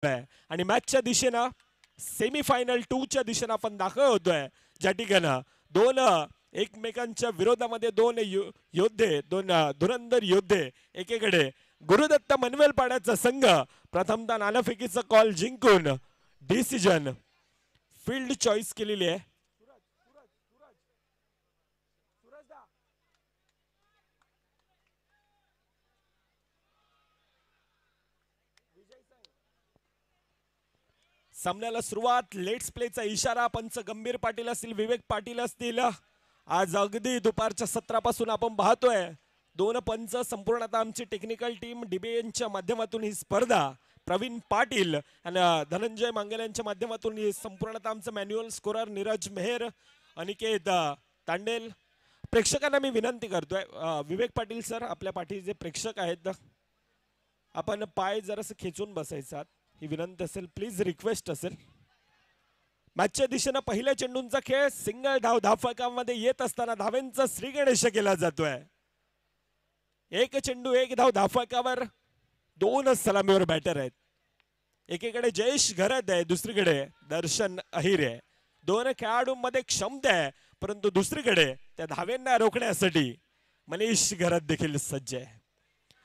आणि मॅचच्या दिशेनं सेमीफायनल 2 च्या दिशेनं आपण दाखल होतोय, ज्या ठिकाणी दोन एकमेकांच्या विरोधामध्ये दोन योद्धे, दोन धुरंधर योद्धे, एकीकडे गुरुदत्त मनवेलपाड्याचा संघ प्रथमतः नाणेफेकीचा कॉल जिंकून डिसिजन फील्ड चॉईस केलेली आहे. सामन्याला सुरुवात, लेट्स प्लेचा इशारा पंच गंभीर पाटील असतील, विवेक पाटील असतील. आज अगदी दुपारच्या सत्रापासून आपण पाहतोय दोन पंच, संपूर्णतः आमची टेक्निकल टीम डीबीएनच्या माध्यमातून ही स्पर्धा, प्रवीण पाटील आणि धनंजय मांगेल यांच्या माध्यमातून ही संपूर्णतः आमचं मॅन्युअल स्कोरर नीरज मेहर, अनिकेत तांडेल. प्रेक्षकांना मी विनंती करतोय, विवेक पाटील सर आपल्या पाठी जे प्रेक्षक आहेत आपण पाय जरासं खेचून बसायचा, ही विनंती असेल, प्लीज रिक्वेस्ट असेल. मॅचच्या दिशेनं पहिल्या चेंडूंचा खेळ, सिंगल धाव धावफलकामध्ये येत असताना धावेंचा श्रीगणेश केला जातोय. एक चेंडू एक धाव धावफलकावर, दोन सलामीवर बॅटर आहेत. एकीकडे जयेश घरत आहे, दुसरीकडे दर्शन अहिर आहे. दोन खेळाडूंमध्ये क्षमता आहे, परंतु दुसरीकडे त्या धावेंना रोखण्यासाठी मनीष घरत देखील सज्ज आहे.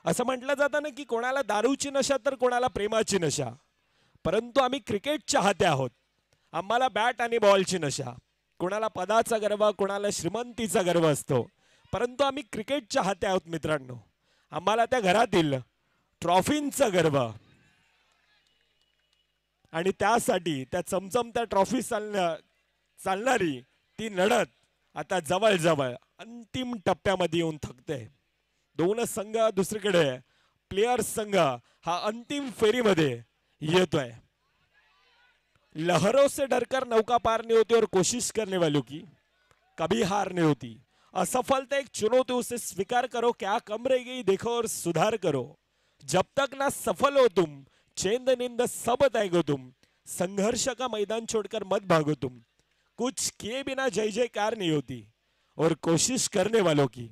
असं म्हटलं जातं ना की कोणाला दारूची नशा तर कोणाला प्रेमाची नशा, परंतु आम्ही क्रिकेट चाहते आहोत. आम्हाला बॅट आणि बॉलची नशा, कोणाला पदाचा गर्व, कोणाला श्रीमंतीचा गर्व असतो, परंतु आम्ही क्रिकेट चाहते आहोत मित्रांनो. आम्हाला त्या घरातील ट्रॉफींचा गर्व, आणि त्यासाठी त्या चमचमत्या ट्रॉफी चालणारी ती लढत आता जवळ अंतिम टप्प्यामध्ये येऊन थकते. दोन संघ, दुसरीकडे प्लेयर्स संघ हा अंतिम फेरीमध्ये येतोय. लहरों से डरकर नौका पार नहीं होती और कोशिश करने वालों की कभी हार नहीं होती. असफलता एक चुनौती, उसे स्वीकार करो, क्या कम रह गई देखो और सुधार करो. जब तक ना सफल हो तुम, चेंद निंद सब त्यागो तुम, संघर्ष का मैदान छोड़कर मत भागो तुम. कुछ किए बिना जय जयकार नहीं होती और कोशिश करने वालों की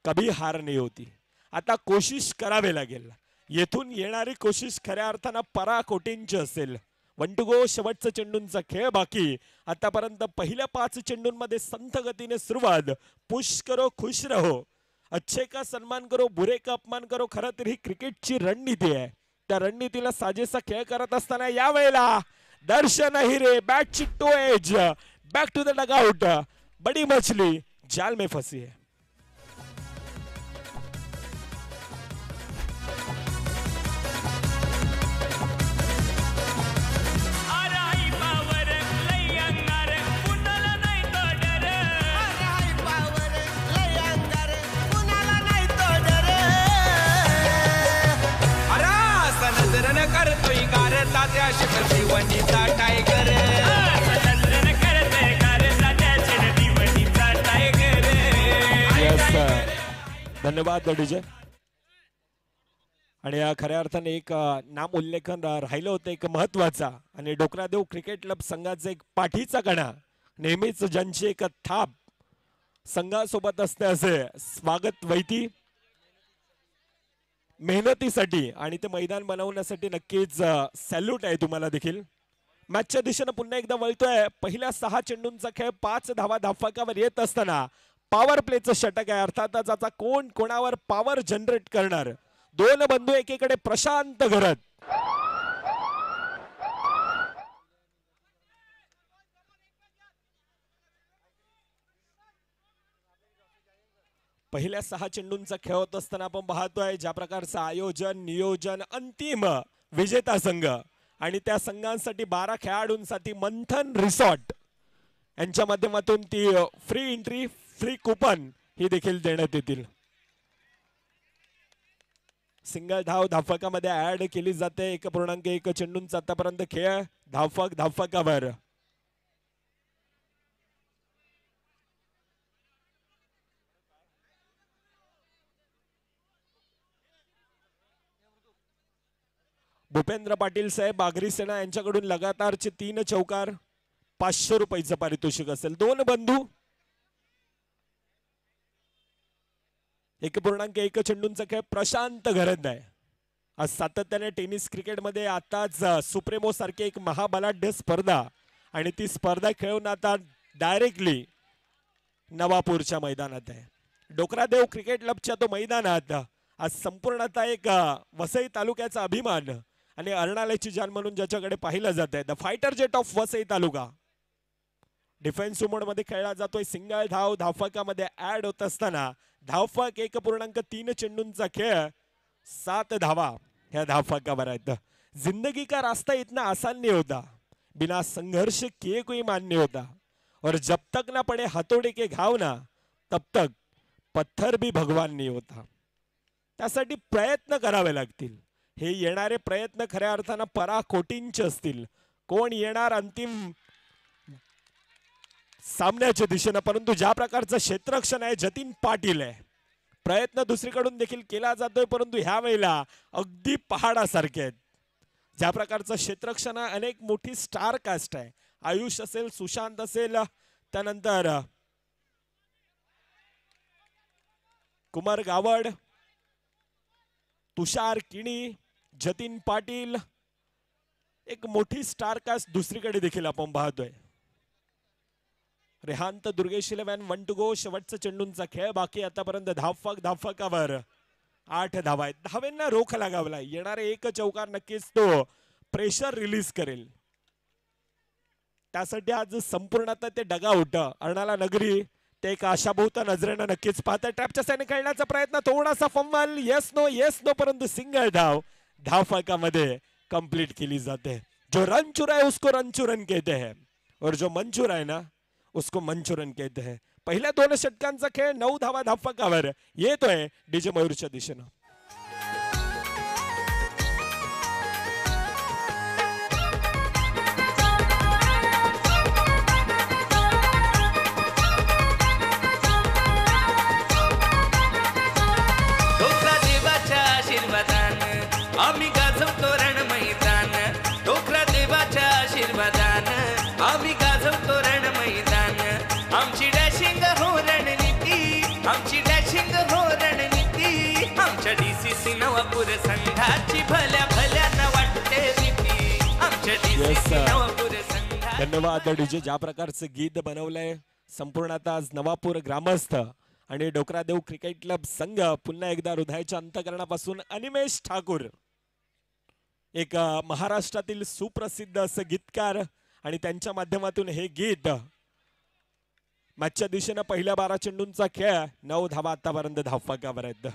कभी हार नहीं होती. आता कोशिश करावे लागेल. येथून येणारी कोशिश खऱ्या अर्थानं पराकोटींची असेल. 1 to go, शेवटचा चेंडूंचा खेळ बाकी. आतापर्यंत पहिल्या 5 चेंडूंमध्ये संथ गतीने सुरुवात. पुश करो, खुश रहो, अच्छे का सन्मान करो, बुरे का अपमान करो. खरं तर ही क्रिकेटची रणनीती आहे. त्या रणनीतीला साजेसा खेळ करत असताना यावेळेला दर्शन अहिरे, बॅटची toe edge, back to the dugout. बडी मछली जाल में फंसी है. धन्यवाद डीजे. आणि या खऱ्या अर्थाने एक नाम उल्लेखन राहिलं होतं एक महत्वाचा, आणि डोकरादेव क्रिकेट क्लब संघाचा एक पाठीचा कणा, नेहमीच ज्यांची एक थाप संघासोबत असते असे स्वागत वैती मेहनतीसाठी आणि ते मैदान बनवण्यासाठी नक्कीच सॅल्यूट आहे तुम्हाला देखील. मॅचच्या दिशेनं पुन्हा एकदा वळतोय. पहिल्या 6 चेंडूंचा खेळ, 5 धावा धावफलकावर येत असताना पॉवर प्लेचं षटक आहे. अर्थातच आता कोण कोणावर पॉवर जनरेट करणार. दोन बंधू, एकीकडे प्रशांत घरत, पहिल्या 6 चेंडूंचा खेळ होत असताना आपण पाहतोय ज्या प्रकारचं आयोजन, नियोजन, अंतिम विजेता संघ आणि त्या संघांसाठी 12 खेळाडूंसाठी मंथन रिसॉर्ट यांच्या माध्यमातून ती फ्री एंट्री, फ्री कुपन ही देखील देण्यात येतील. सिंगल धाव धावफलकामध्ये ऍड केली जाते. 1.1 चेंडूंचा आतापर्यंत खेळ, धावफलकावर. भूपेंद्र पाटील साहेब आगरी सेना यांच्याकडून लगातारचे 3 चौकार, 500 रुपयाचं पारितोषिक असेल. दोन बंधू, 1.1 चेंडूंचा खेळ, प्रशांत घरत आहे. आज सातत्याने टेनिस क्रिकेटमध्ये आताच सुप्रेमो सारखी एक महाबलाढ्य स्पर्धा आणि ती स्पर्धा खेळून आता डायरेक्टली नवापूरच्या मैदानात आहे. डोकरादेव क्रिकेट क्लबच्या तो मैदानात आज संपूर्णतः एक वसई तालुक्याचा अभिमान आणि अर्णालयाची जान म्हणून ज्याच्याकडे पाहिलं जात आहे the fighter jet of Vasai taluka defence mode मध्ये खेळला जातोय. सिंगल धाव धावफलकामध्ये ऍड होत असताना धावफलक 1.3 चेंडूंचा खेळ 7 धावा ह्या धावफलकावर आहेत. जिंदगी का रास्ता इतना आसान नहीं होता, बिना संघर्ष किए कोई मान नहीं होता और जब तक ना पड़े हथौड़े के घाव ना तब तक पत्थर भी भगवान नहीं होता. त्यासाठी प्रयत्न करावे लागतील. हे येणारे प्रयत्न खऱ्या अर्थानं पराकोटींचे असतील. कोण येणार अंतिम सामन्याच्या दिशेने, परंतु ज्या प्रकारचं क्षेत्ररक्षण आहे जतीन पाटील आहे. प्रयत्न दुसरीकडून देखील केला जातोय, परंतु ह्या वेळेला अगदी पहाडासारखे आहेत. ज्या प्रकारचं क्षेत्ररक्षण आहे, अनेक मोठी स्टार कास्ट आहे. आयुष असेल, सुशांत असेल, त्यानंतर कुमार गावड, तुषार किणी, जतीन पाटील, एक मोठी स्टार कास्ट दुसरीकडे देखील आपण पाहतोय. रेहांत दुर्गेश 11 1 टू गो. शेवटचा चेंडूंचा खेळ बाकी. आतापर्यंत धावफलकावर 8 धावा आहेत. धावेंना रोख लागावला. येणारे एक चौकार नक्कीच तो प्रेशर रिलीज करेल. त्यासाठी आज संपूर्णतः ते डगआउट अर्णाला नगरी ते एक आशाभूत नजरेनं नक्कीच पाहत. ट्रॅपच्या साईडने खेळण्याचा प्रयत्न, थोडासा फंबल, येस नो, परंतु सिंगल धाव धावफलकामध्ये कंप्लीट केली जाते. जो रन चुरा है उसको रन कहते हैं और जो मन चुरा है ना उसको मंचुरन कहते हैं. पहिल्या 2 षटकांचा खेळ 9 धावा धावफलकावर येतोय डीजे मयूरच्या दिशेनं. आम्ही गाजवतो रण मैदान. डोकरा देवाच्या आशीर्वादान आम्ही गाजवतो रण मैदान. आमची डॅशिंग हो रणनीती, आमची डॅशिंग हो रणनीती. आमच्या डीसीसी नवापूर संघाची भल्या भल्यानं वाटते भीती. आमच्या डीसीसी नवापूर संघाची. धन्यवाद डीजे. ज्या प्रकारचं गीत बनवलंय संपूर्ण आता आज नवापूर ग्रामस्थ आणि डोकरादेव क्रिकेट क्लब संघ पुन्हा एकदा हृदयाच्या अंतकरणापासून अनिमेश ठाकूर, एक महाराष्ट्रातील सुप्रसिद्ध असं गीतकार, आणि त्यांच्या माध्यमातून हे गीत मॅचच्या दिशेनं पहिल्या 12 चेंडूंचा खेळ 9 धावा आतापर्यंत धावफलकावर आहेत.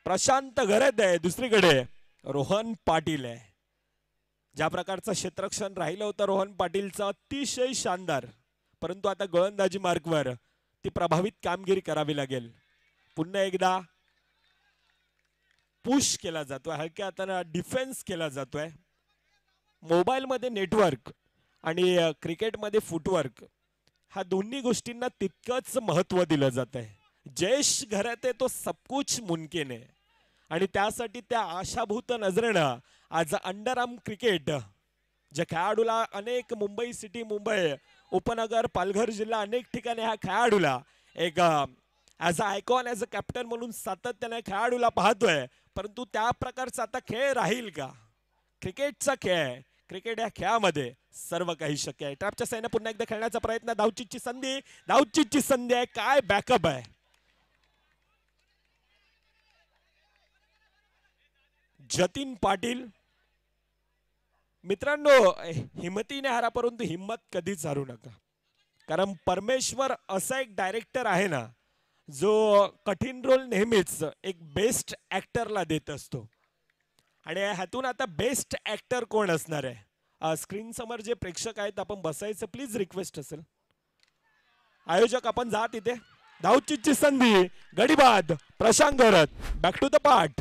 प्रशांत गरज आहे दुसरीकडे रोहन पाटील आहे. ज्या प्रकारचं क्षेत्ररक्षण राहिलं होतं रोहन पाटीलचं अतिशय शानदार, परंतु आता गोलंदाजी मार्कवर ती प्रभावित कामगिरी करावी लागेल. पुन्हा एकदा पुश केला जातोय, हलक्या हाताने डिफेन्स केला जातोय. मोबाईल मध्ये नेटवर्क आणि क्रिकेटमध्ये फुटवर्क हा दोन्ही गोष्टींना तितकंच महत्व दिलं जात आहे. जयश घरात आहे तो सब कुछ मुमकिन आहे, आणि त्यासाठी त्या आशाभूत नजरेनं आज अंडरआर्म क्रिकेट ज्या खेळाडूला अनेक मुंबई सिटी, मुंबई उपनगर, पालघर जिल्हा अनेक ठिकाणी ह्या खेळाडूला एक as a icon, as a captain म्हणून सातत्याने खेळाडूला पाहतोय, परंतु त्या प्रकारचा आता खेळ राहील का? क्रिकेटचा खेळ आहे. क्रिकेट या खेळामध्ये सर्व काही शक्य आहे. ट्रॅपच्या साईडने पुन्हा एकदा खेळण्याचा प्रयत्न, धावचीची संधी आहे. काय बॅकअप आहे. जतीन पाटील मित्रांनो, हिमतीने हारा, परंतु हिम्मत कधीच हारू नका. कारण परमेश्वर असा एक डायरेक्टर आहे ना जो कठीण रोल नेहमीच एक बेस्ट ऍक्टरला देत असतो, आणि ह्यातून आता बेस्ट ऍक्टर कोण असणार आहे? स्क्रीन समोर जे प्रेक्षक आहेत आपण बसायचं प्लीज रिक्वेस्ट असेल. आयोजक आपण जा तिथे. धावचीची संधी, गडीबाद, प्रशांत गरज, back to the part.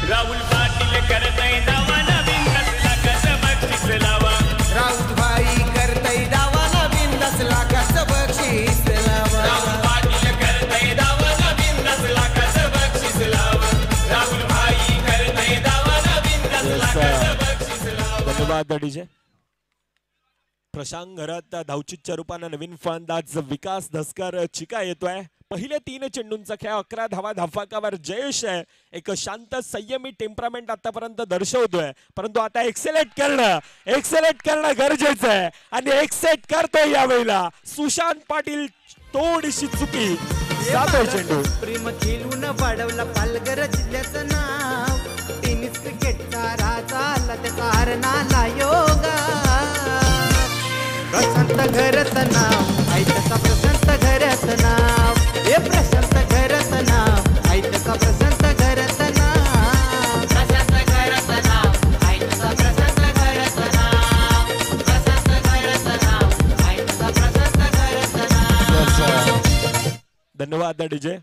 Rahul Patil करतय दावा नवीन नसला कसं बक्षीस लावा. राऊत भाई करतय दावा नवीन नसला कसं बक्षीस धन्यवाद डीजे. प्रशांत घरात धावचीच्या रूपानं नवीन फलंदाज विकास धसकर चिका येतोय. पहिले 3 चेंडूंचा खेळ 11 धावा धाफाकावर जयेश आहे. एक शांत संयमी टेम्परामेंट आतापर्यंत दर्शवतोय, परंतु आता एक्सेलेट करणं गरजेचं आहे आणि एक्सेट करतोय यावेळेला सुशांत पाटील. थोडीशी चुकी जातोय चेंडू. प्रेम खेळून वाढवला पालघर जिल्ह्याचं नाव. टेनिस क्रिकेटचा राजा आला त्याचा हरणाला योगा. प्रशांत घरचं नाव ऐकता प्रशांत घरचं नाव. हे प्रशांत घरचं नाव ऐकता प्रशांत घरचं नाव. प्रशांत घरचं नाव ऐकता प्रशांत घरचं नाव. प्रशांत घरचं नाव ऐकता प्रशांत घरचं नाव. धन्यवाद डीजे.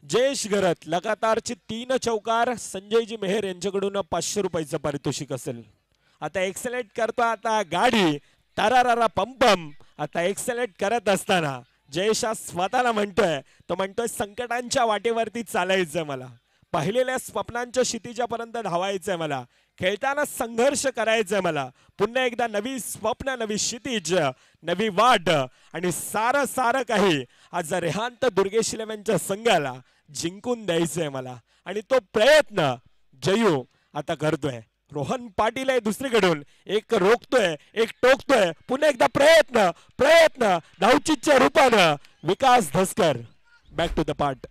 जयेश घरत लगातारची 3 चौकार. संजयजी मेहर यांच्याकडून 500 रुपयाचं पारितोषिक असेल. आता एक्सेलेट करतो आता गाडी तारारारा पंपम. आता एक्सेलेट करत असताना जयेश स्वतःला म्हणतोय संकटांच्या वाटेवरती चालायचं मला. पाहिलेल्या स्वप्नांच्या क्षितिजापर्यंत धावायचंय मला. खेळताना संघर्ष करायचंय मला. पुन्हा एकदा नवी स्वप्न, नवी क्षितिज, नवी वाट आणि सारं काही आज रेहांत दुर्गेश इलेव्हनच्या संघाला जिंकून द्यायचंय मला. आणि तो प्रयत्न जयू आता करतोय. रोहन पाटील आहे दुसरीकडून. एक रोखतोय, एक टोकतोय. पुन्हा एकदा प्रयत्न धावचीच्या रूपानं विकास धसकर बॅक टू द पार्ट.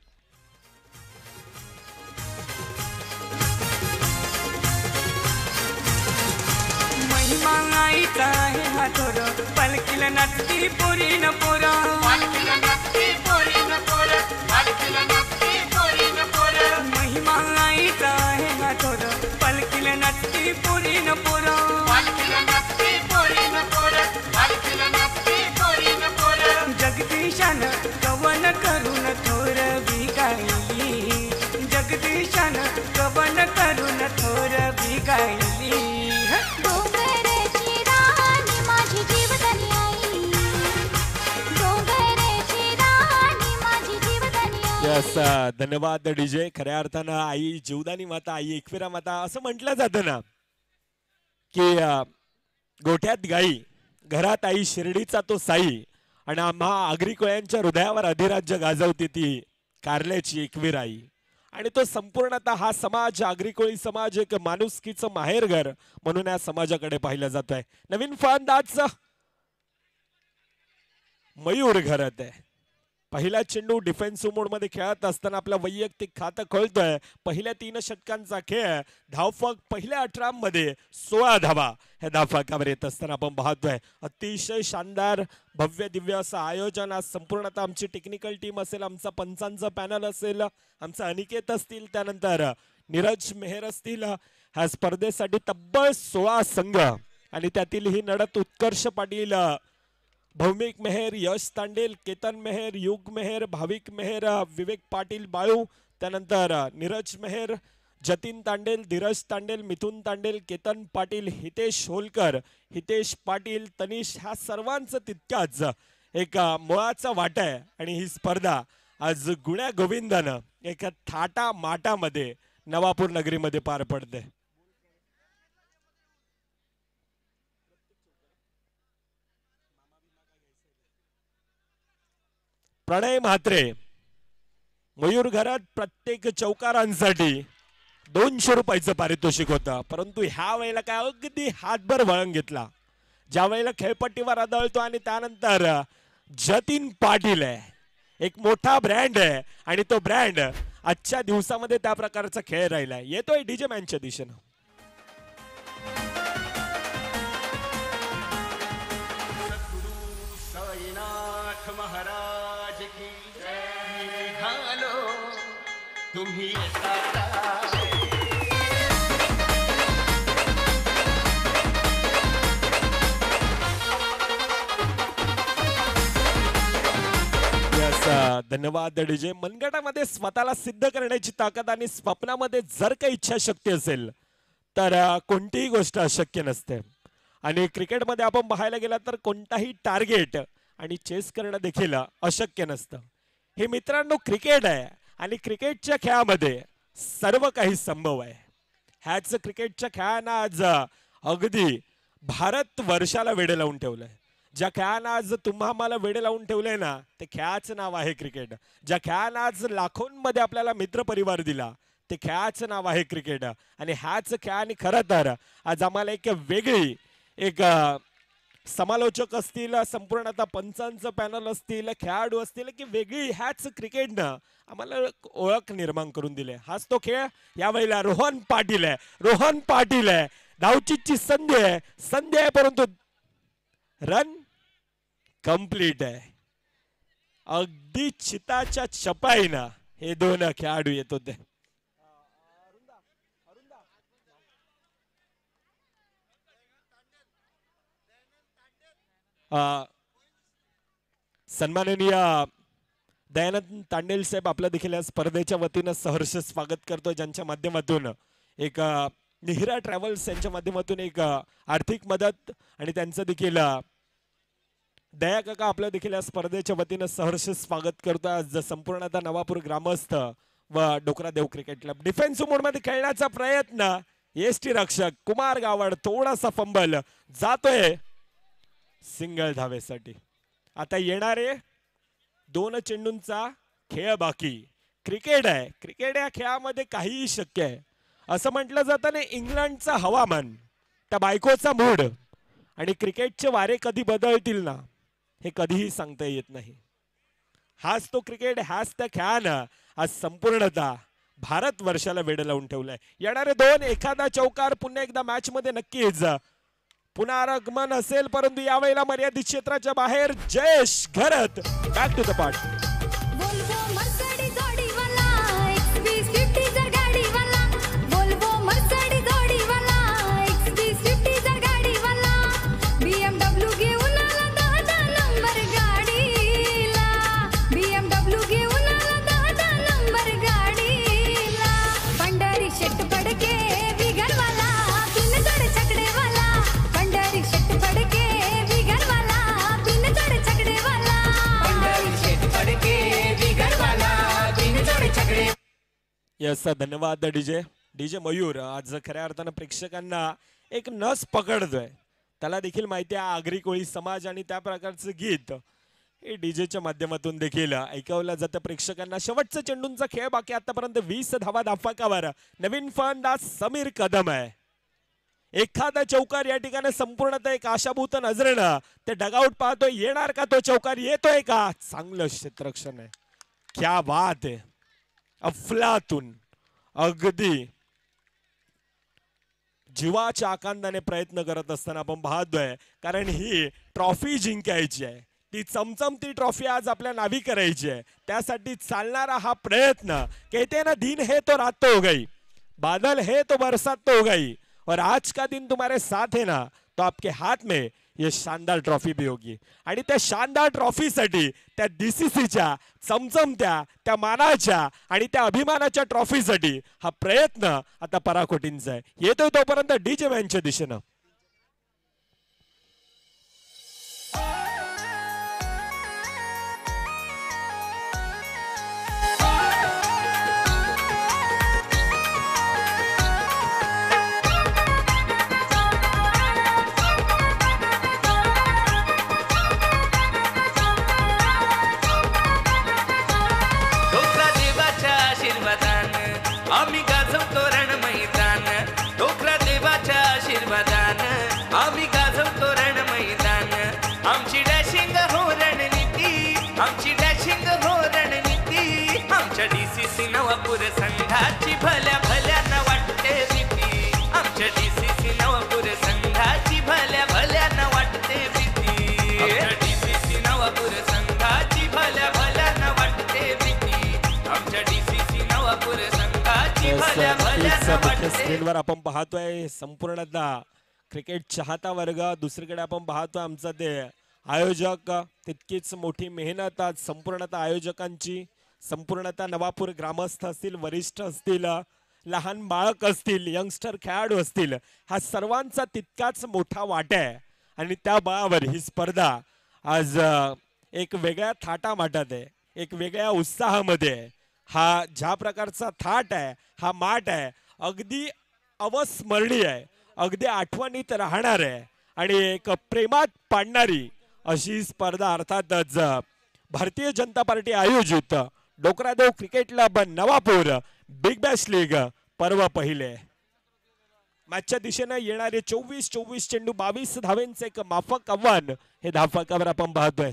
महिमा आईचा आहे हा थोर. पालखीला नाचती पोरी न पोरा. पालखीला नाचती पोरी न पोरा. पालखीला नाचती पोरी न पोरा. महिमा आईचा आहे हा थोर. पालखीला नाचती पोरी न पोरा. पालखीला नाचती पोरी न पोरा. पालखीला नाचती पोरी न पोरा. जगदीशानं कवन करून थोर बिगाईली. जगदीशानं कवन करून थोर बिगाईली. धन्यवाद डीजे. खऱ्या अर्थानं आई जीवदानी माता, आई एकविरा माता असं म्हटलं जातं ना की गोठ्यात गाई, घरात आई, शिर्डीचा तो साई आणि आम्हा आगरी कोळ्यांच्या हृदयावर अधिराज्य गाजवते ती कारल्याची एकवीर आई. आणि तो संपूर्णतः हा समाज, आगरी कोळी समाज एक माणुसकीचं माहेरघर म्हणून या समाजाकडे पाहिलं जातोय. नवीन फलंदाज मयूर घरात आहे. पहिला चेंडू डिफेन्सिव्ह मोड मध्ये खेळत असताना आपलं वैयक्तिक खातं कळतोय. पहिल्या 3 षटकांचा खेळ. धावफलक पहिल्या 18 मध्ये 16 धावा हे धावफलकावर येत असताना आपण पाहतोय. अतिशय शानदार भव्य दिव्य असं आयोजन. आज संपूर्णतः आमची टेक्निकल टीम असेल, आमचा पंचांचं पॅनल असेल, आमचा अनिकेत असतील, त्यानंतर नीरज मेहर असतील. ह्या स्पर्धेसाठी तब्बल 16 संघ आणि त्यातील ही लढत उत्कर्ष पाटील, भौमिक मेहर, यश तांडेल, केतन मेहर, युग मेहर, भाविक मेहर, विवेक पाटील बाळू, त्यानंतर नीरज मेहर, जतीन तांडेल, धीरज तांडेल, मिथुन तांडेल, केतन पाटील, हितेश होलकर, हितेश पाटील, तनिष, ह्या सर्वांचं तितक्याच एक मुळाचा वाटा आहे. आणि ही स्पर्धा आज गुण्या गोविंदानं एका थाटा माटामध्ये नवापूर नगरीमध्ये पार पडते. प्रणय म्हात्रे, मयूर घरात प्रत्येक चौकारांसाठी 200 रुपयाचं पारितोषिक होतं, परंतु ह्या वेळेला काय अगदी हातभर वळण घेतला. ज्या वेळेला खेळपट्टीवर आदळतो आणि त्यानंतर जतीन पाटील आहे, एक मोठा ब्रँड आहे आणि तो ब्रँड आजच्या दिवसामध्ये त्या प्रकारचा खेळ राहिलाय. येतोय डीजे मॅनच्या दिशेनं. तुम्ही धन्यवाद डीजे. मनगटामध्ये स्वतःला सिद्ध करण्याची ताकद आणि स्वप्नामध्ये जर काही इच्छाशक्ती असेल तर कोणतीही गोष्ट अशक्य नसते. आणि क्रिकेटमध्ये आपण पाहायला गेला तर कोणताही टार्गेट आणि चेस करणं देखील अशक्य नसतं. हे मित्रांनो क्रिकेट आहे आणि क्रिकेटच्या खेळामध्ये सर्व काही संभव आहे. ह्याच क्रिकेटच्या खेळांना आज अगदी भारत वर्षाला वेडे लावून ठेवलंय. ज्या खेळानं आज तुम्हा मला वेडे लावून ठेवलंय ना, ते खेळाचं नाव आहे क्रिकेट. ज्या खेळानं आज लाखोंमध्ये आपल्याला मित्रपरिवार दिला, ते खेळाचं नाव आहे क्रिकेट. आणि ह्याच खेळाने खरं तर आज आम्हाला एक वेगळी एक समालोचक असतील, संपूर्ण आता पंचांचं पॅनल असतील, खेळाडू असतील, की वेगळी ह्याच क्रिकेटनं आम्हाला ओळख निर्माण करून दिली. हाच तो खेळ यावेळेला रोहन पाटील आहे. रोहन पाटील आहे. धावचीची संधी आहे परंतु रन कंप्लीट आहे. अगदी चिताच्या चपाईनं हे दोन खेळाडू येत होते. सन्माननीय दयानंद तांडेल साहेब आपलं देखील या स्पर्धेच्या वतीनं सहर्ष स्वागत करतो, ज्यांच्या माध्यमातून एक निहिरा ट्रॅव्हल्स यांच्या माध्यमातून एक आर्थिक मदत आणि त्यांचं देखील दया काका आपलं देखील या स्पर्धेच्या वतीनं सहर्ष स्वागत करतो. आज संपूर्ण आता नवापूर ग्रामस्थ व डोकरादेव क्रिकेट क्लब डिफेन्सिव्ह मोडमध्ये खेळण्याचा प्रयत्न. एसटी रक्षक कुमार गावड थोडासा फंबल जातोय सिंगल धावेसाठी. आता येणारे 2 चेंडूंचा खेळ बाकी. क्रिकेट आहे. क्रिकेट या खेळामध्ये काहीही शक्य आहे. असं म्हटलं जातं ना, इंग्लंडचा हवामान, त्या बायकोचा मूड आणि क्रिकेटचे वारे कधी बदलतील ना, हे कधीही सांगता येत नाही. हाच तो क्रिकेट, हाच त्या खेळानं आज संपूर्णतः भारत वर्षाला वेड लावून ठेवलंय. येणारे 2 एखादा चौकार पुन्हा एकदा मॅच मध्ये नक्कीच पुनरागमन असेल, परंतु यावेळेला मर्यादित क्षेत्राच्या बाहेर Jayesh Gharat back to the part. Yes, धन्यवाद डीजे मयूर. आज खऱ्या अर्थानं प्रेक्षकांना एक नस पकडतोय. त्याला देखील माहिती आहे आगरी कोळी समाज आणि त्या प्रकारचं गीत हे डीजेच्या माध्यमातून देखील ऐकवलं जातं प्रेक्षकांना. शेवटचा चेंडूंचा खेळ बाकी. आतापर्यंत 20 धावा धाफाकावर नवीन फलंदाज समीर कदम आहे. एखादा चौकार या ठिकाणी संपूर्णतः एक आशाभूत नजरेनं ते डगआउट पाहतोय. येणार का तो चौकार? येतोय का? चांगलं क्षेत्ररक्षण आहे. क्या बात आहे. अफलातून अगदी जीवाच्या आकांदाने प्रयत्न करत असताना आपण पाहतोय, कारण ही ट्रॉफी जिंकायची आहे. ती चमचमती ट्रॉफी आज आपल्या नावी करायची आहे. त्यासाठी चालणारा हा प्रयत्न, कहते ना दिन है तो रात तो हो गई, बादल है तो बरसात तो हो गई, और आज का दिन तुम्हारे साथ है ना, तो आपके हाथ में ये शानदार ट्रॉफी भी होगी. आणि त्या शानदार ट्रॉफीसाठी, त्या DCCच्या चमचमत्या, त्या मानाच्या आणि त्या अभिमानाच्या ट्रॉफीसाठी हा प्रयत्न आता पराकोटींचा आहे. येतोय तोपर्यंत डीजे मॅनच्या दिशेनं. आम्ही गाजवतो रण मैदान. डोकरा देवाच्या आशीर्वादान आम्ही गाजवतो रण मैदान. आमची डॅशिंग हो रणनीती, आमची डॅशिंग हो रणनीती. आमच्या DCC नवापूर संघाची भल्या भल्यानं वाटते भीती. आमच्या DCC नवापूर संघाची भल्या भल्यानं वाटते भीती. आमच्या DCC नवापूर संघाची भल्या भल्यानं वाटते भीती. आमच्या DCC नवापूर स्क्रीनवर आपण पाहतोय संपूर्णतः क्रिकेट चाहता वर्ग. दुसरीकडे आपण पाहतोय आमचा ते आयोजक. तितकीच मोठी मेहनत आज संपूर्णतः आयोजकांची. संपूर्णतः नवापूर ग्रामस्थ असतील, वरिष्ठ असतील, लहान बाळक असतील, यंगस्टर खेळाडू असतील, हा सर्वांचा तितकाच मोठा वाटा आहे. आणि त्या बळावर ही स्पर्धा आज एक वेगळ्या थाटामाटात आहे, एक वेगळ्या उत्साहामध्ये आहे. हा ज्या प्रकारचा थाट आहे, हा माट आहे, अगदी अवस्मरणीय आहे, अगदी आठवणीत राहणार आहे. आणि एक प्रेमात पाडणारी अशी स्पर्धा अर्थातच भारतीय जनता पार्टी आयोजित Dokradev Cricket Club Navapur Big Bash League पर्व पहिले. मॅचच्या दिशेने येणारे 24 चेंडू 22 धावेंचे एक माफक आव्हान हे धावफलकावर आपण पाहतोय.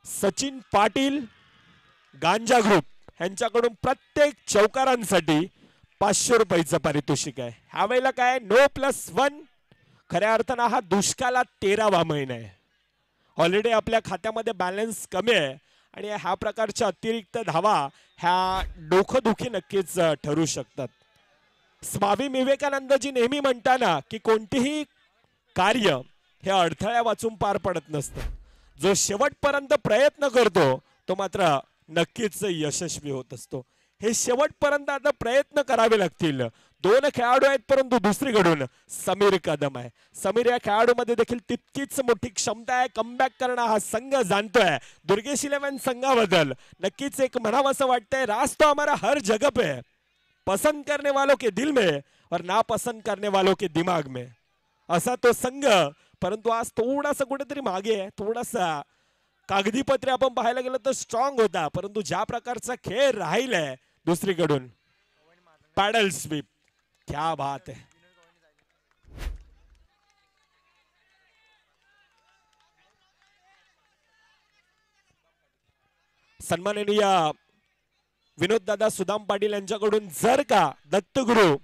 सचिन पाटील गांजा ग्रुप यांच्याकडून प्रत्येक चौकारांसाठी 500 रुपयाचं पारितोषिक आहे. ह्या वेळेला काय No+1 खऱ्या अर्थानं हा दुष्काळात 13वा महिना आहे. ऑलरेडी आपल्या खात्यामध्ये बॅलन्स कमी आहे आणि ह्या प्रकारच्या अतिरिक्त धावा ह्या डोकंदुखी नक्कीच ठरू शकतात. स्वामी विवेकानंदजी नेहमी म्हणताना की कोणतेही कार्य हे अडथळ्या वाचून पार पडत नसतं. जो शेवटपर्यंत प्रयत्न करतो तो मात्र नक्कीच यशस्वी होत असतो. हे शेवटपर्यंत आता प्रयत्न करावे लागतील. 2 खेळाडू आहेत परंतु दुसरीकडून समीर कदम आहे. समीर या खेळाडूमध्ये देखील तितकीच मोठी क्षमता आहे. कमबॅक करणं हा संघ जाणतोय. दुर्गेश 11 संघाबद्दल नक्कीच एक म्हणावं असं वाटतंय, राज तो हमारा हर जगह पे है, पसंद करने वालों के दिल में और नापसंद करने वालों के दिमाग में, असा तो संघ. परंतु आज थोडासा कुठेतरी मागे आहे. थोडासा कागदी पत्रे आपण पाहायला गेलं तर स्ट्रॉंग होता, परंतु ज्या प्रकारचा खेळ राहिलाय दुसरीकडून पॅडल स्वीप, क्या बात आहे. सन्माननीय विनोददादा सुदाम पाटील यांच्याकडून जर का दत्तगुरु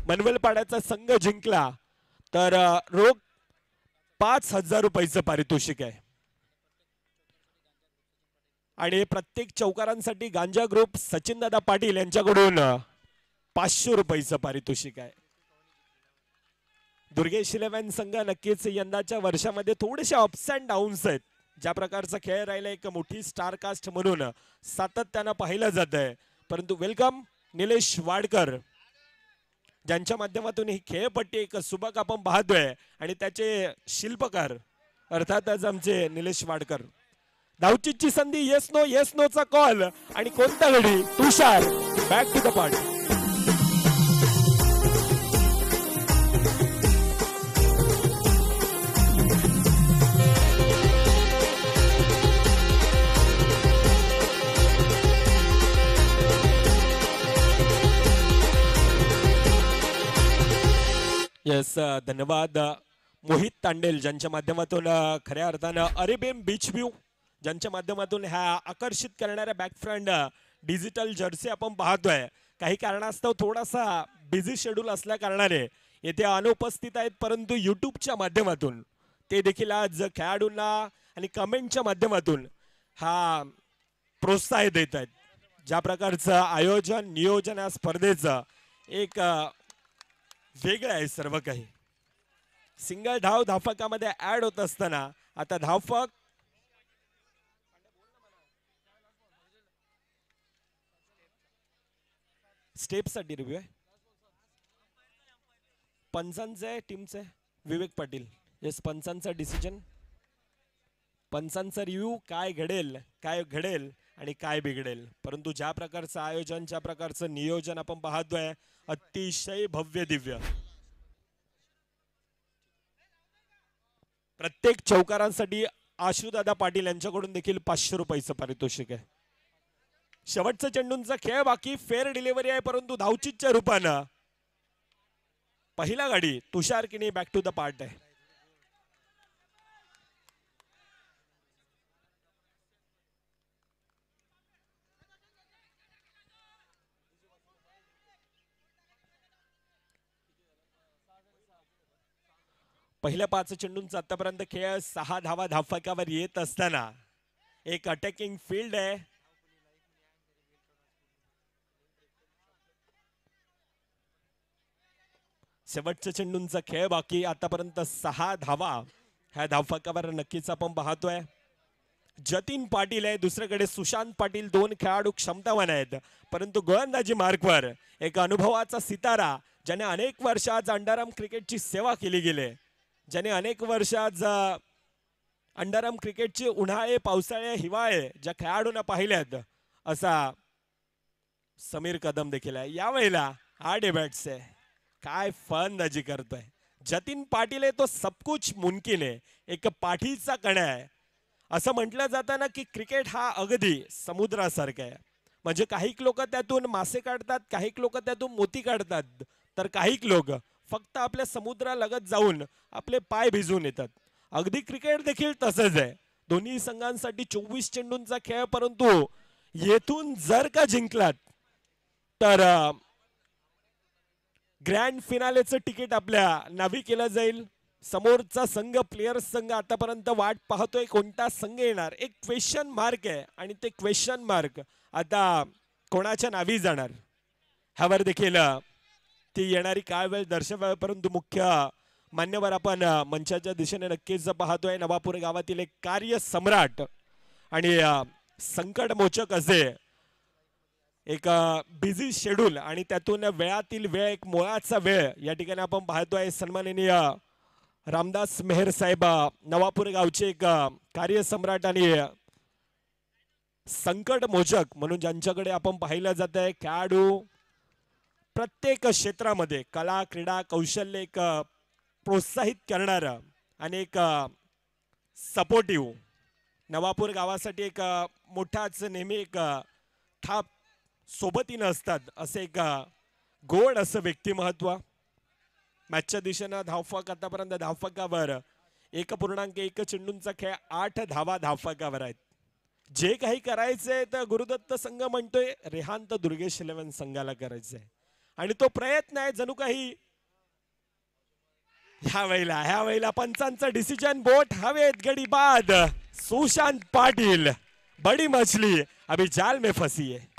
मनवेलपाड्याचा संघ जिंकला तर रोख 5000 रुपयाचं पारितोषिक आहे. आणि प्रत्येक चौकारांसाठी गांजा ग्रुप सचिनदादा पाटील यांच्याकडून 500 रुपयाचं पारितोषिक आहे. दुर्गेश 11 संघ नक्कीच यंदाच्या वर्षामध्ये थोडेसे अप्स अँड डाऊन्स आहेत. ज्या प्रकारचा खेळ राहिला एक मोठी स्टार कास्ट म्हणून सातत्यानं पाहिलं जात आहे. परंतु वेलकम निलेश वाडकर ज्यांच्या माध्यमातून ही खेळपट्टी एक सुबक आपण पाहतोय आणि त्याचे शिल्पकार अर्थातच आमचे निलेश वाडकर. धावचीची संधी येस नोचा कॉल आणि कोणता गडी Tushar back to the party. Yes धन्यवाद मोहित तांडेल ज्यांच्या माध्यमातून खऱ्या अर्थानं अरेबियन बीच व्ह्यू ज्यांच्या माध्यमातून ह्या आकर्षित करणाऱ्या बॅकफ्रंट डिजिटल जर्सी आपण पाहतोय. काही कारणास्तव थोडासा बिझी शेड्यूल असल्या कारणाने येथे अनुपस्थित आहेत, परंतु यूट्यूबच्या माध्यमातून ते देखील आज खेळाडूंना आणि कमेंटच्या माध्यमातून हा प्रोत्साहन देत आहेत. ज्या प्रकारचं आयोजन नियोजन या स्पर्धेचं एक वेगळं आहे. सर्व काही सिंगल धाव धावफलकामध्ये ऍड होत असताना आता धावफलक स्टेपसाठी रिव्ह्यू आहे. पंचांचे टीमचे विवेक पाटील. येस पंचांचा डिसिजन, पंचांचा रिव्ह्यू काय घडेल आणि काय बिघडेल. परंतु ज्या प्रकारचं आयोजन ज्या प्रकारचं नियोजन आपण पाहतोय अतिशय भव्य दिव्य. प्रत्येक चौकारांसाठी आशुदादा पाटील यांच्याकडून देखील 500 रुपयाचं पारितोषिक आहे. शेवटचा चेंडूंचा खेळ बाकी, फेअर डिलिव्हरी आहे परंतु धावचीच्या रूपानं पहिला गाडी तुषार किनी बॅक टू द पार्ट आहे. पहिल्या 5 चेंडूंचा आतापर्यंत खेळ 6 धावा धावफलकावर येत असताना एक अटॅकिंग फील्ड आहे. शेवटच्या चेंडूंचा खेळ बाकी, आतापर्यंत 6 धावा ह्या धावफलकावर नक्कीच आपण पाहतोय. जतीन पाटील आहे दुसरीकडे सुशांत पाटील. 2 खेळाडू क्षमतावान आहेत परंतु गोलंदाजी मार्कवर एक अनुभवाचा सितारा ज्याने अनेक वर्ष आज अंडरआर्म क्रिकेटची सेवा केली गेली, ज्याने अनेक वर्ष आज अंडरआर्म क्रिकेटचे उन्हाळे पावसाळे हिवाळे ज्या खेळाडूंना पाहिल्यात असा समीर कदम देखील आहे. यावेळेला 8 बॅट्स आहे. काय फलंदाजी करतोय जतीन पाटील आहे तो सब कुछ मुमकिन आहे, एक पाठीचा कणा आहे. असं म्हटलं जातं ना की क्रिकेट हा अगदी समुद्रासारखा आहे. म्हणजे काही लोक त्यातून मासे काढतात, काही लोक त्यातून मोती काढतात, तर काही लोक फक्त आपल्या समुद्रालगत जाऊन आपले पाय भिजवून येतात. अगदी क्रिकेट देखील तसंच आहे. दोन्ही संघांसाठी 24 चेंडूंचा खेळ, परंतु येथून जर का जिंकलात तर ग्रँड फिनालेचं तिकीट आपल्या नावी केलं जाईल. समोरचा संघ, प्लेयर्स संघ आतापर्यंत वाट पाहतोय कोणता संघ येणार. एक क्वेश्चन मार्क आहे आणि ते क्वेश्चन मार्क आता कोणाच्या नावी जाणार ह्यावर देखील ती येणारी काय वेळ दर्शवाय. परंतु मुख्य मान्यवर आपण मंचाच्या दिशेने नक्कीच पाहतोय. नवापूर गावातील एक कार्य सम्राट आणि संकटमोचक असे एक बिझी शेड्यूल आणि त्यातून वेळातील वेळ, एक मोळाचा वेळ या ठिकाणी आपण पाहतोय. सन्माननीय रामदास मेहर साहेब, नवापूर गावचे एक कार्यसम्राट आणि संकट मोचक म्हणून ज्यांच्याकडे आपण पाहिलं जात आहे. खेळाडू प्रत्येक क्षेत्रामध्ये कला, क्रीडा, कौशल्य एक प्रोत्साहित करणारा आणि एक सपोर्टिव्ह नवापूर गावासाठी एक मोठाच नेहमी एक थाप सोबतीनं असतात असे एक गोड असं व्यक्तिमत्व. मॅचच्या दिशेनं धावफलक आतापर्यंत धावफलकावर 1.1 चेंडूंचा खेळ, 8 धावा धावफलकावर आहेत. जे काही करायचंय तर गुरुदत्त संघ म्हणतोय रेहांत दुर्गेश 11 संघाला करायचंय आणि तो प्रयत्न आहे जणू काही ह्या वेळेला पंचांचं डिसिजन. बोट हवेत, गडी बाद. सुशांत पाटील, बडी मछली अभी जाल में फंसी है.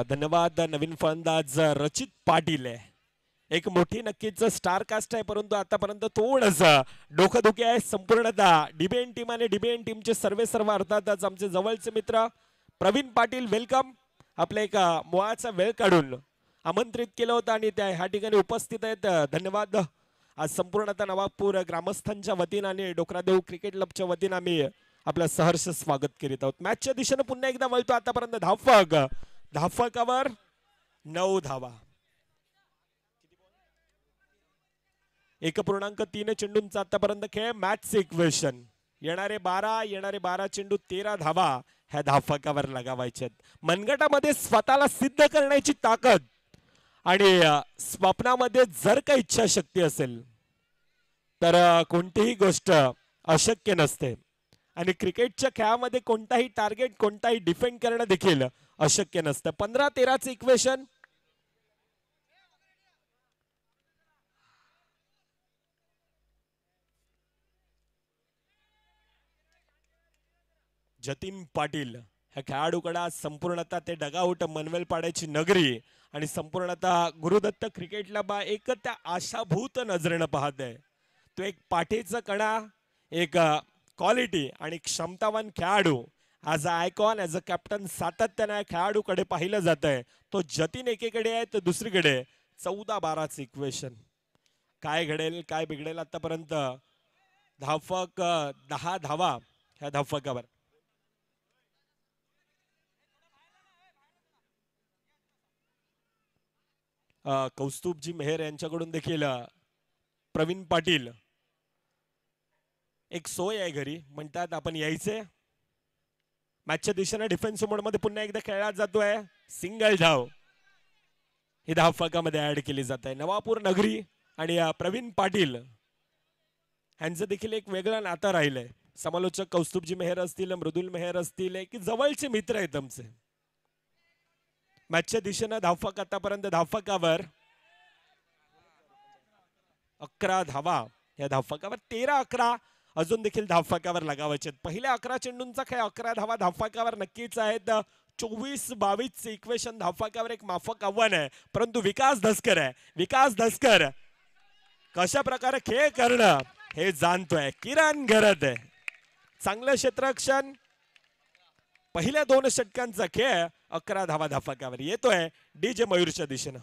धन्यवाद. नवीन फलंदाज रचित पाटील आहे, एक मोठी नक्कीच स्टार कास्ट आहे, परंतु आतापर्यंत थोडस डोकंदुखी आहे संपूर्णतः डीबीएन टीम आणि डीबीएन टीमचे सर्व अर्थातच आमचे जवळचे मित्र प्रवीण पाटील. वेलकम. आपल्या एक मुळाचा वेळ काढून आमंत्रित केलं होतं आणि त्या ह्या ठिकाणी उपस्थित आहेत. धन्यवाद. आज संपूर्णतः नवापूर ग्रामस्थांच्या वतीनं आणि डोकरादेव क्रिकेट क्लबच्या वतीनं आम्ही आपलं सहर्ष स्वागत करीत आहोत. मॅचच्या दिशेनं पुन्हा एकदा वळतो. आतापर्यंत धावफलकावर 9 धावा, 1.3 चेंडूंचा आतापर्यंत खेळ. मॅच इक्वेशन येणारे 12 चेंडू 13 धावा ह्या धावफलकावर लगावायच्या. मनगटामध्ये स्वतःला सिद्ध करण्याची ताकद आणि स्वप्नामध्ये जर का इच्छाशक्ती असेल तर कोणतीही गोष्ट अशक्य नसते आणि क्रिकेटच्या खेळामध्ये कोणताही टार्गेट, कोणताही डिफेंड करणं देखील अशक्य नसतं. 15-13चं इक्वेशन. जतीन पाटील ह्या खेळाडूकडे संपूर्णतः ते डगाउट मनवेल पाड्याची नगरी आणि संपूर्णतः गुरुदत्त क्रिकेट क्लब एक त्या आशाभूत नजरेनं पाहत आहे. तो एक पाठीचा कणा, एक क्वालिटी आणि क्षमतावान खेळाडू. As a icon, as a captain सातत्याने खेळाडूकडे पाहिलं जात आहे. तो जतीन एकीकडे आहे तर दुसरीकडे 14-12चं इक्वेशन. काय घडेल, काय बिघडेल. आतापर्यंत धावफलक 10 धावा ह्या धावफलकावर. कौस्तुभजी मेहर यांच्याकडून देखील प्रवीण पाटील, एक सोय आहे घरी म्हणतात, आपण यायचे. मॅचच्या दिशेने डिफेन्सिव्ह मोडमध्ये पुन्हा एकदा खेळला जातोय. सिंगल धाव ही धावफलकामध्ये ऍड केली जात आहे. नवापूर नगरी आणि प्रवीण पाटील यांचं देखील एक वेगळं नातं राहिलंय. समालोचक कौस्तुभजी मेहर असतील, मृदुल मेहर असतील, की जवळचे मित्र आहेत आमचे. मॅचच्या दिशेनं धावफलक आतापर्यंत धावफलकावर 11 धावा या धावफलकावर. 13-11 अजून देखील धावफलकावर लगावायचे. पहिल्या 11 चेंडूंचा खेळ, 11 धावा धावफलकावर नक्कीच आहेत. 24-22 इक्वेशन धावफलकावर एक माफक आव्हान आहे, परंतु विकास धसकर आहे. विकास धसकर कशा प्रकारे खेळ करणं हे जाणतोय किरण घरत आहे. चांगलं क्षेत्ररक्षण. पहिल्या 2 षटकांचा खेळ 11 धावा धाफकावर येतोय डीजे मयूरच्या दिशेनं.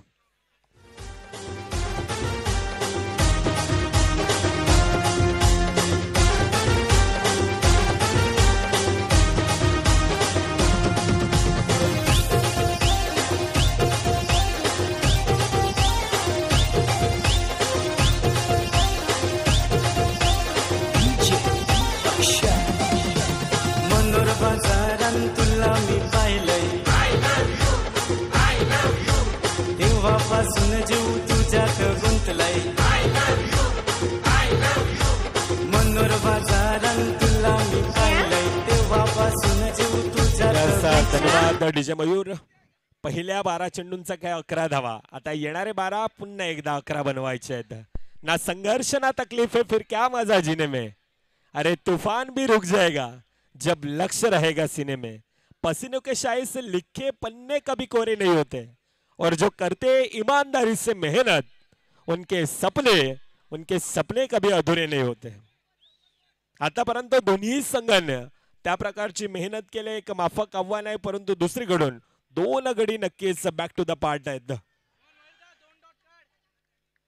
बाजारात तुला मी पाहिलंय, तेव्हापासून जीव तुझ्यात गुंतलाय. मनोर बाजारात तुला मी पाहिलंय, तेव्हापासून जीव तुझ्यात. धन्यवाद डीजे मयूर. पहिल्या 12 चेंडूंचा काय 11 धावा. आता येणारे 12 पुन्हा एकदा 11 बनवायचे आहेत. ना संघर्ष ना तकलीफ है फिर क्या मजा जीने में. अरे तूफान भी रुक जाएगा जब लक्ष्य रहेगा सीने में. पसीनों के शाही से लिखे पन्ने कभी कोरे नहीं होते और जो करते ईमानदारी से मेहनत उनके सपने कभी अधुरे नहीं होते. आतापर्यंत दोन्ही संघाने त्या प्रकारची मेहनत केली. एक माफक आव्हान आहे, परंतु दुसरीकडून 2 गडी नक्कीच बॅक टू द पार्ट आहेत.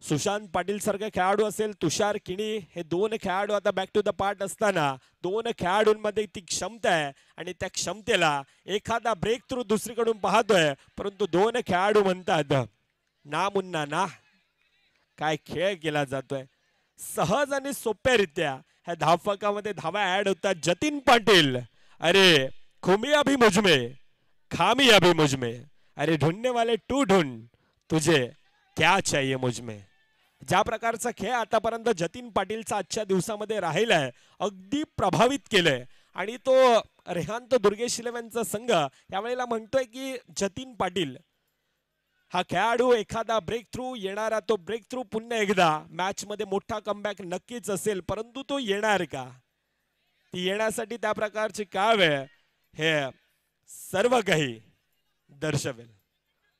सुशांत पाटील सारखे खेळाडू असेल, तुषार किणी, हे 2 खेळाडू आता बॅक टू द पार्ट असताना 2 खेळाडूंमध्ये ती क्षमता आहे आणि त्या क्षमतेला एखादा ब्रेक थ्रू दुसरीकडून पाहतोय, परंतु 2 खेळाडू म्हणतात ना मुन्ना ना. काय खेळ केला जातोय. सहज आणि सोप्यारित्या ह्या धावफलकामध्ये धावा ऍड होतात. जतीन पाटील, अरे खुमी अभी मुझमे, खामी अभी मुझमे, अरे ढूंढने वाले तू ढूंढ, तुझे क्या चाहिए मुझमे. ज्या प्रकारचा खेळ आतापर्यंत जतीन पाटीलचा आजच्या दिवसामध्ये राहिलाय, अगदी प्रभावित केलंय. आणि तो रेहांत दुर्गेश इलेव्हनचा संघ यावेळेला म्हणतोय की जतीन पाटील हा खेळाडू एखादा ब्रेक थ्रू येणारा, तो ब्रेक थ्रू पुन्हा एकदा मॅच मध्ये मोठा कमबॅक नक्कीच असेल, परंतु तो येणार का, ती येण्यासाठी त्या प्रकारची काय वेळ, हे सर्व काही दर्शवेल.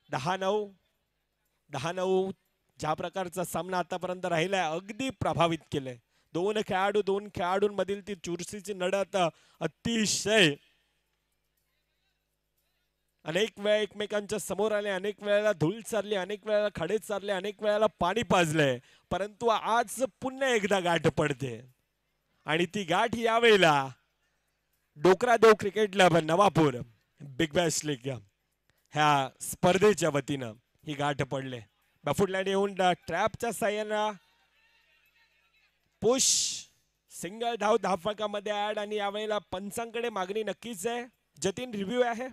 10-9 ज्या प्रकारचा सामना आतापर्यंत राहिलाय अगदी प्रभावित केलंय. 2 खेळाडूंमधील ती चुरशीची लढत अतिशय अनेक वेळा एकमेकांच्या समोर आले, अनेक वेळेला धूळ चालली, अनेक वेळेला खडे चालले, अनेक वेळेला पाणी पाजलंय, परंतु आज पुन्हा एकदा गाठ पडते. आणि ती गाठ यावेळेला Dokradev Cricket Club Navapur Big Bash League ह्या स्पर्धेच्या वतीनं ही गाठ पडले. बॅफुटलँड येऊन ट्रॅपच्या साह्यानं पुश सिंगल धावफलकामध्ये ऍड. आणि यावेळेला पंचांकडे मागणी नक्कीच आहे. जतीन रिव्ह्यू आहे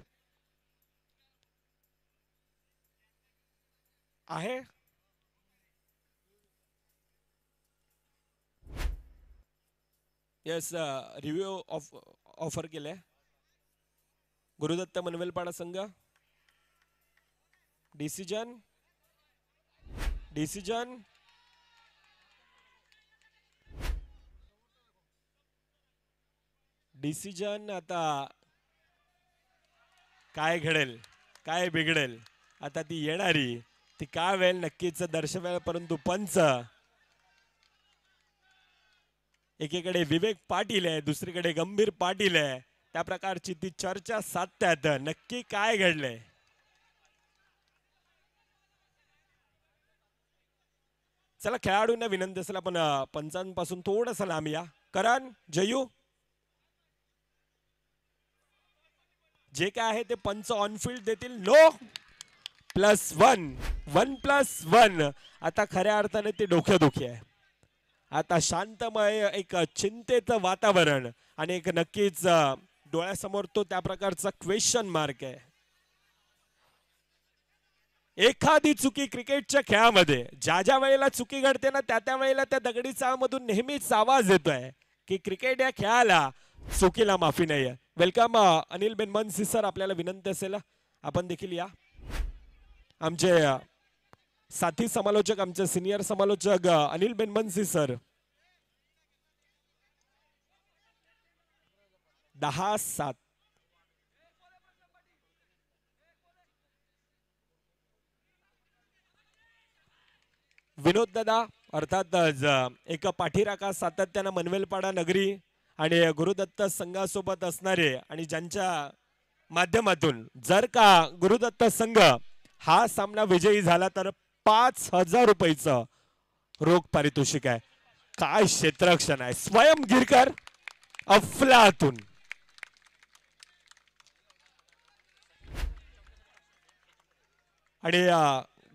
येस, रिव्ह्यू ऑफर केले. गुरुदत्त मनवेलपाडा संघ डिसिजन आता काय घडेल, काय बिघडेल, आता ती येणारी ती काय वेळ नक्कीच दर्शवेल. परंतु पंच एकीकडे विवेक पाटील आहे, दुसरीकडे गंभीर पाटील आहे, त्या प्रकारची ती चर्चा साधतात. नक्की काय घडलंय. चला खेळाडूंना विनंती असेल आपण पंचांपासून थोडंसं लांब या. करण, जयू, जे काय आहे ते पंच ऑनफिल्ड देतील. नो +1 1+1. आता खऱ्या अर्थाने ते डोक्यादुखी आहे. आता शांतमय एक चिंतेचं वातावरण आणि एक नक्कीच डोळ्यासमोर तो त्या प्रकारचा क्वेश्चन मार्क आहे. एखादी चुकी क्रिकेटच्या खेळामध्ये ज्या वेळेला चुकी घडते ना, त्या वेळेला त्या दगडी चाळमधून नेहमीच आवाज येतोय की क्रिकेट या खेळाला चुकीला माफी नाहीये. वेलकम अनिल बेनमनसी सर, आपल्याला विनंती असेल आपण देखील या. आमचे साथी समालोचक, आमचे सिनियर समालोचक अनिल बेनमनसी सर. 10-7 विनोद दादा अर्थातच एक पाठीराखा सातत्यानं मनवेलपाडा नगरी आणि गुरुदत्त संघासोबत असणारे आणि ज्यांच्या माध्यमातून जर का गुरुदत्त संघ हा सामना विजयी झाला तर 5,000 रुपयाचं रोख पारितोषिक आहे. काय क्षेत्ररक्षण आहे. स्वयं गिरकर अफलातून. आणि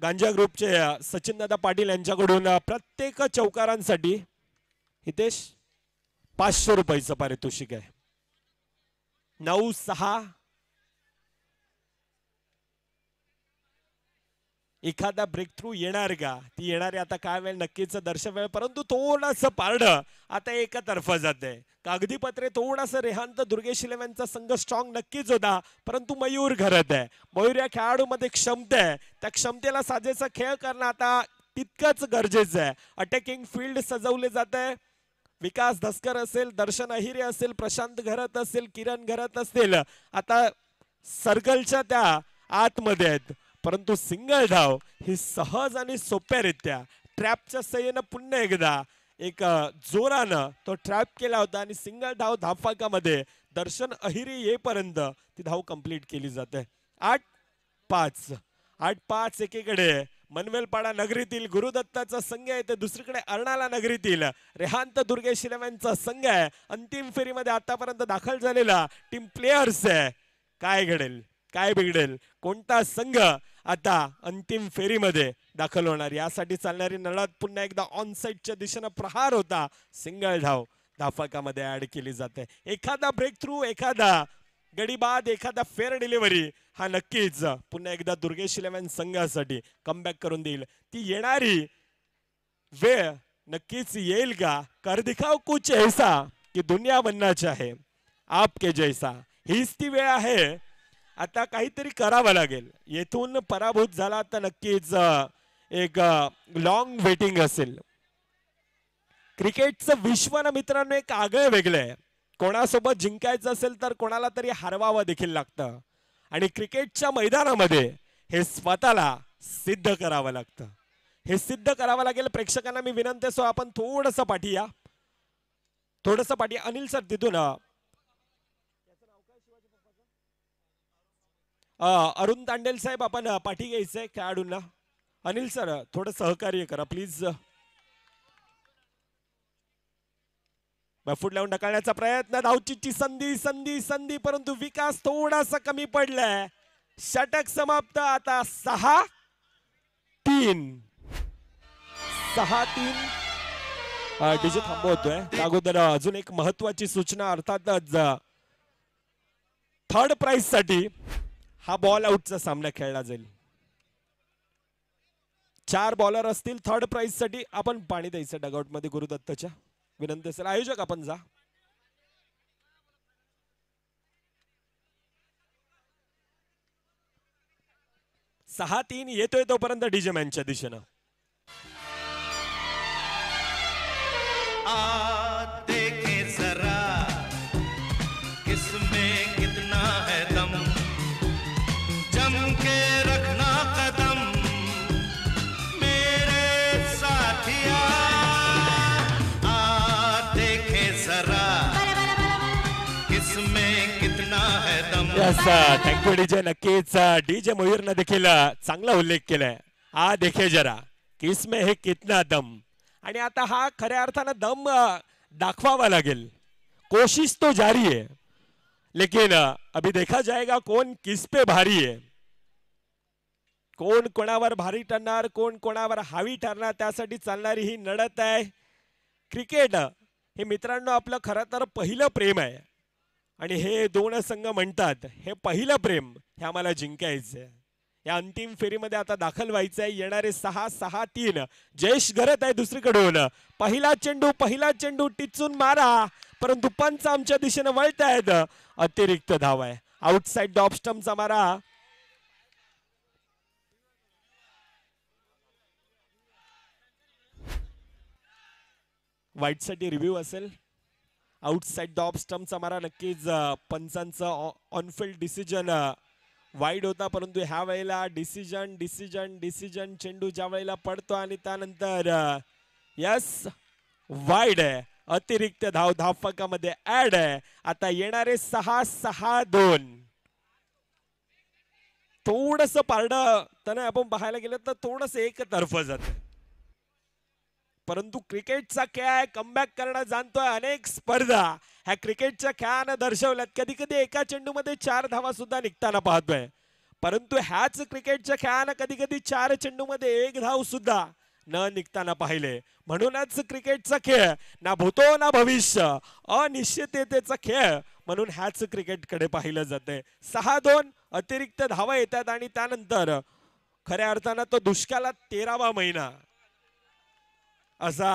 गांजा ग्रुपचे सचिन दादा पाटील यांच्याकडून प्रत्येक चौकारांसाठी हितेश 500 रुपयाचं पारितोषिक आहे. 9-6 एखादा ब्रेक थ्रू येणार का. ती येणारी आता काय वेळ नक्कीच दर्शवेल परंतु थोडंसं पारड आता एका तर्फा जाते. कागदीपत्रे थोडासा रेहांत दुर्गेश इलेव्हनचा संघ स्ट्रॉंग नक्कीच होता परंतु मयूर घरत आहे. मयूर या खेळाडूमध्ये क्षमता आहे. त्या क्षमतेला साजेसा खेळ करणं आता तितकंच गरजेचं आहे. अटॅकिंग फील्ड सजवले जात आहे. विकास धसकर असेल, दर्शन अहिरे असेल, प्रशांत घरत असेल, किरण घरत असतील आता सर्कलच्या त्या आतमध्ये आहेत परंतु सिंगल धाव ही सहज आणि सोप्यारित्या ट्रॅपच्या सहाय्यानं पुन्हा एकदा एक जोरानं तो ट्रॅप केला होता आणि सिंगल धाव धावफलकामध्ये दर्शन अहिरे येईपर्यंत ती धाव कंप्लीट केली जाते. 8-5 एकीकडे मनवेलपाडा नगरीतील गुरुदत्ताचा संघ आहे तर दुसरीकडे अर्नाळा नगरीतील रेहांत दुर्गेश इलेव्हनचा संघ आहे. अंतिम फेरीमध्ये आतापर्यंत दाखल झालेला टीम प्लेयर्स आहे. काय घडेल, काय बिघडेल, कोणता संघ आता अंतिम फेरीमध्ये दाखल होणार यासाठी चालणारी लढत पुन्हा एकदा ऑन साइडच्या दिशेनं प्रहार होता. सिंगल धाव धावफलकामध्ये ऍड केली जाते. एखादा ब्रेक थ्रू, एखादा गडीबाद, एखादा फेअर डिलिव्हरी हा नक्कीच पुन्हा एकदा दुर्गेश इलेव्हन संघासाठी कमबॅक करून देईल. ती येणारी वेळ नक्कीच येईल का. कर दिखाओ कुछ ऐसा की दुनिया बनना चाहे आपके जैसा. हीच ती वेळ आहे. आता काहीतरी करावं लागेल. येथून पराभूत झाला तर नक्कीच एक लॉंग वेटिंग असेल. क्रिकेटचं विश्व ना मित्रांनो एक आगळं वेगळं आहे. कोणासोबत जिंकायचं असेल तर कोणाला तरी हरवावं देखील लागतं आणि क्रिकेटच्या मैदानामध्ये हे स्वतःला सिद्ध करावं लागतं. हे सिद्ध करावं लागेल. प्रेक्षकांना मी विनंती सो आपण थोडंसं पाठी या, थोडंसं पाठी. अनिल सर तिथून अरुण तांडेल साहेब आपण पाठी घ्यायचंय खेळाडूंना. अनिल सर थोडं सहकार्य करा प्लीज. फूट लावून ढकलण्याचा प्रयत्न. धावचीची संधी परंतु विकास थोडासा कमी पडलाय. षटक समाप्त. आता 6-3 डीजे थांबवतोय. अगोदर अजून एक महत्वाची सूचना अर्थातच थर्ड प्राइज साठी हा बॉल आउटचा सामना खेळला जाईल. 4 बॉलर असतील. थर्ड प्राइज साठी आपण पाणी द्यायचं डगआउट मध्ये गुरुदत्तच्या. विनंती असेल आयोजक आपण जा. सहा 3 येतोय तोपर्यंत डीजे मॅनच्या दिशेनं. देखे जरा किसमें कितना है दम, जम के रखना कदम मेरे साथिया. देखे जरा किसमें कितना है दम. Thank you DJ. नक्कीच डीजे मयूरनं देखील चांगला उल्लेख केलाय. देखे जरा किसमें है कितना दम. आणि आता हा खऱ्या अर्थानं दम दाखवावा लागेल. कोशिश तो जारी है लेकिन अभी देखा जाएगा कौन किस पे भारी है. कोण कोणावर भारी ठरणार, कोण कोणावर हावी ठरणार त्यासाठी चालणारी ही लढत आहे. क्रिकेट हे मित्रांनो आपलं खरं तर पहिलं प्रेम आहे आणि हे दोन संघ म्हणतात हे पहिलं प्रेम हे आम्हाला जिंकायचंय. या अंतिम फेरीमध्ये आता दाखल व्हायचं आहे. येणारे 6-3 जयेश घरत आहे दुसरीकडून. पहिला चेंडू टिचून मारा परंतु पंच आमच्या दिशेने वळतायत. अतिरिक्त धाव आहे. आउटसाइड द ऑफ स्टंपचा मारा. वाईट साठी रिव्ह्यू असेल. आउटसाइड द ऑफ स्टंपचा मारा. नक्कीच पंचांचं ऑनफिल्ड डिसिजन वाईड होता परंतु ह्या वेळेला डिसिजन चेंडू ज्या वेळेला पडतो आणि त्यानंतर यस वाईड आहे, अतिरिक्त धाव धावफलकामध्ये ऍड आहे. आता येणारे 6-6-2. थोडस पारड त्याने आपण पाहायला गेलं तर थोडस एकतर्फ जात, परंतु क्रिकेटचा खेळ आहे, कमबॅक करणं जाणतोय. अनेक स्पर्धा ह्या क्रिकेटच्या खेळानं दर्शवल्यात. कधी कधी एका चेंडूमध्ये 4 धावा सुद्धा निघताना पाहतोय, परंतु ह्याच क्रिकेटच्या खेळानं कधी कधी 4 चेंडूमध्ये 1 धाव सुद्धा न निघताना पाहिले. म्हणूनच क्रिकेटचा खेळ ना भूतो ना भविष्य, अनिश्चिततेचा खेळ, म्हणून ह्याच क्रिकेटकडे पाहिलं जाते. 6-2 अतिरिक्त धावा येतात आणि त्यानंतर खऱ्या अर्थानं तो दुष्काळात 13वा महिना असा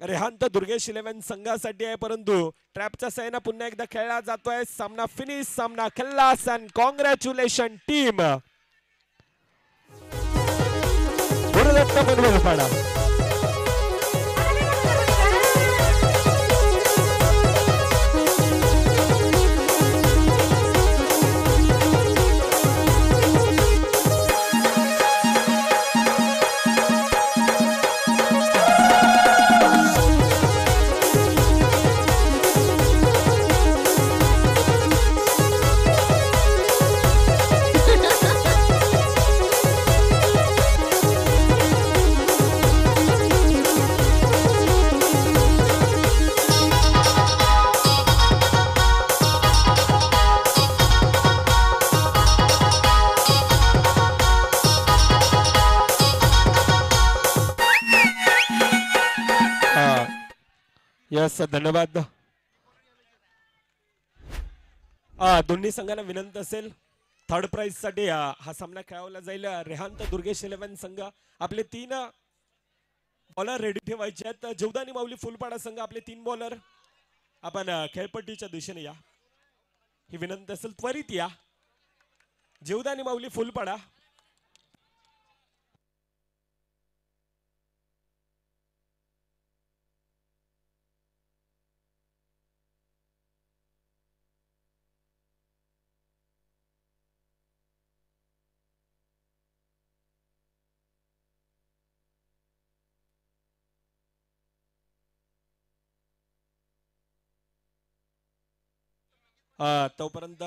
रेहांत दुर्गेश 11 संघासाठी आहे. परंतु ट्रॅपच्या सहाय्याने पुन्हा एकदा खेळला जातोय. सामना फिनिश, सामना खल्लास and congratulation team. Gurudatt Banavalpada. Yes धन्यवाद. दोन्ही संघांना विनंती असेल, थर्ड प्राइज साठी हा सामना खेळवला जाईल. रेहांत दुर्गेश 11 संघ आपले 3 बॉलर रेडी ठेवायचे आहेत. जीवदानी माऊली फुलपाडा संघ आपले 3 बॉलर आपण खेळपट्टीच्या दिशेने या, ही विनंती असेल. त्वरित या. जीवदानी माऊली फुलपाडा. तोपर्यंत